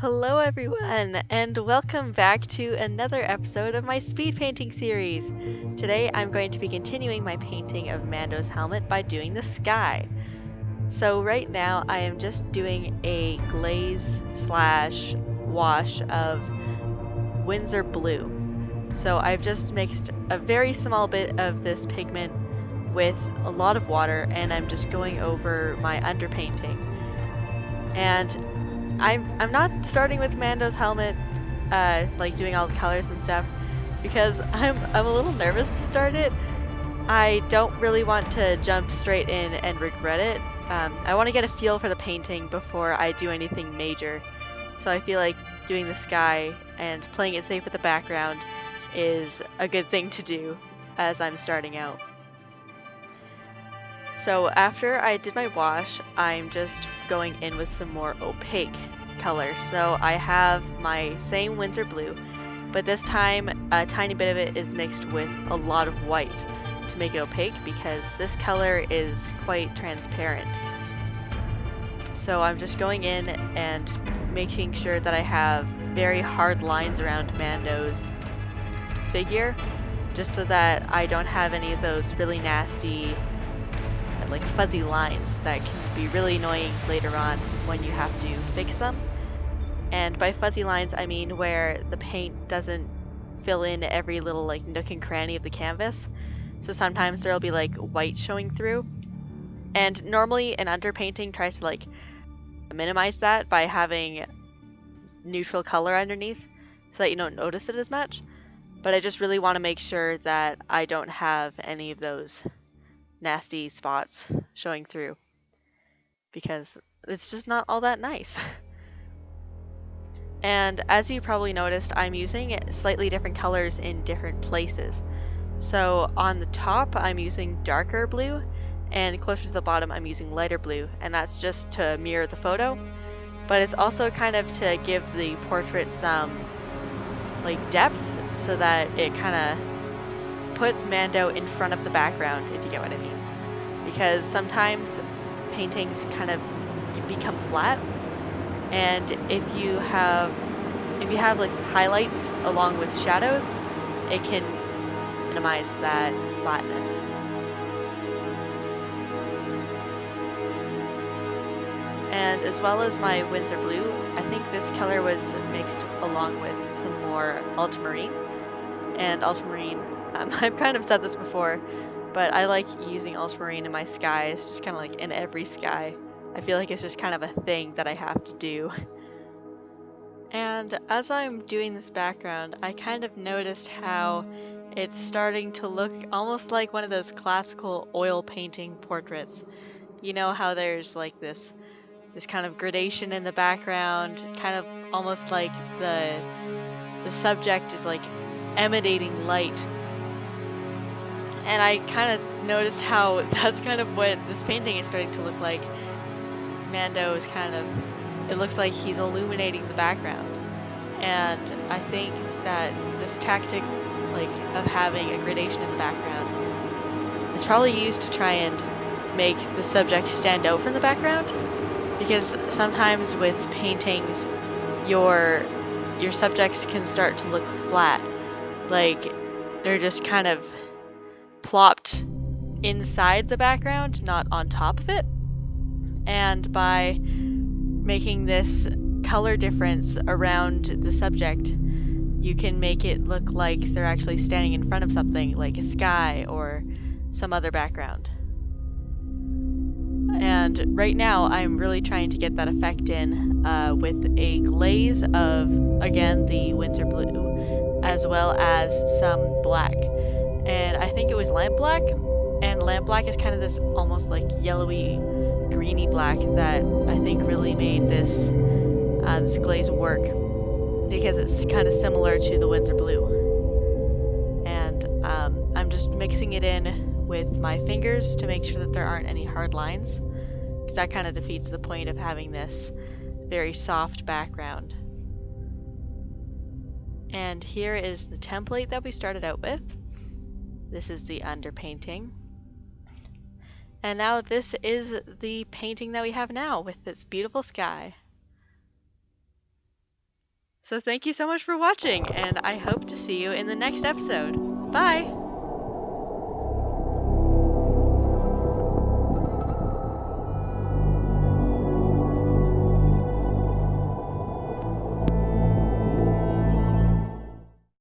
Hello everyone, and welcome back to another episode of my speed painting series. Today I'm going to be continuing my painting of Mando's helmet by doing the sky. So right now I am just doing a glaze slash wash of Windsor Blue. So I've just mixed a very small bit of this pigment with a lot of water, and I'm just going over my underpainting. And I'm not starting with Mando's helmet, like doing all the colors and stuff, because I'm a little nervous to start it. I don't really want to jump straight in and regret it. I want to get a feel for the painting before I do anything major. So I feel like doing the sky and playing it safe with the background is a good thing to do as I'm starting out. So after I did my wash, I'm just going in with some more opaque color. So I have my same Windsor Blue, but this time a tiny bit of it is mixed with a lot of white to make it opaque because this color is quite transparent. So I'm just going in and making sure that I have very hard lines around Mando's figure, just so that I don't have any of those really nasty like fuzzy lines that can be really annoying later on when you have to fix them. And by fuzzy lines I mean where the paint doesn't fill in every little like nook and cranny of the canvas. So sometimes there'll be like white showing through. And normally an underpainting tries to like minimize that by having neutral color underneath so that you don't notice it as much. But I just really want to make sure that I don't have any of those nasty spots showing through because it's just not all that nice. And as you probably noticed, I'm using slightly different colors in different places. So on the top I'm using darker blue, and closer to the bottom I'm using lighter blue, and that's just to mirror the photo, but it's also kind of to give the portrait some like depth so that it kind of puts Mando in front of the background, if you get what I mean. Because sometimes paintings kind of become flat, and if you have like highlights along with shadows, it can minimize that flatness. And as well as my Windsor Blue, I think this color was mixed along with some more ultramarine. And ultramarine, I've kind of said this before, but I like using ultramarine in my skies, just kind of like in every sky. I feel like it's just kind of a thing that I have to do. And as I'm doing this background, I kind of noticed how it's starting to look almost like one of those classical oil painting portraits. You know how there's like this kind of gradation in the background, kind of almost like the subject is like emanating light. And I kind of noticed how that's kind of what this painting is starting to look like. Mando is kind of, it looks like he's illuminating the background. And I think that this tactic like of having a gradation in the background is probably used to try and make the subject stand out from the background. Because sometimes with paintings, your subjects can start to look flat. Like they're just kind of plopped inside the background, not on top of it. And by making this color difference around the subject, you can make it look like they're actually standing in front of something, like a sky or some other background. And right now I'm really trying to get that effect in with a glaze of, again, the Windsor Blue, as well as some black. And I think it was lamp black, and lamp black is kind of this almost like yellowy, greeny black that I think really made this this glaze work, because it's kind of similar to the Windsor Blue. And I'm just mixing it in with my fingers to make sure that there aren't any hard lines, because that kind of defeats the point of having this very soft background. And here is the template that we started out with. This is the underpainting. And now this is the painting that we have now with this beautiful sky. So thank you so much for watching, and I hope to see you in the next episode. Bye!